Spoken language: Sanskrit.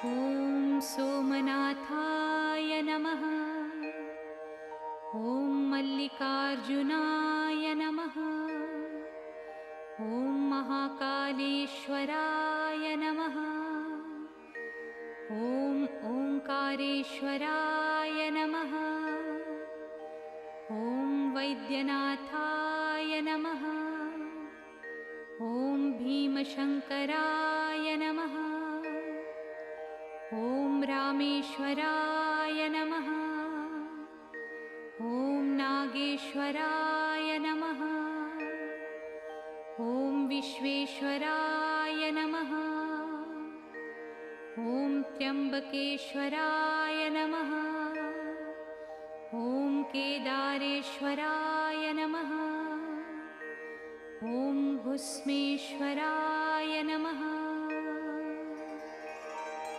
ॐ सोमनाथाय नमः। ॐ मल्लिकार्जुनाय नमः। ॐ महाकालेश्वराय नमः। ॐ ओंकारेश्वराय नमः। ॐ वैद्यनाथाय नमः। ॐ भीमशङ्कराय नमः। ॐ रामेश्वराय नमः। ॐ नागेश्वराय नमः। ॐ विश्वेश्वराय नमः। ॐ त्र्यम्बकेश्वराय नमः। ॐ केदारेश्वराय नमः। ॐ भुस्मेश्वराय नमः।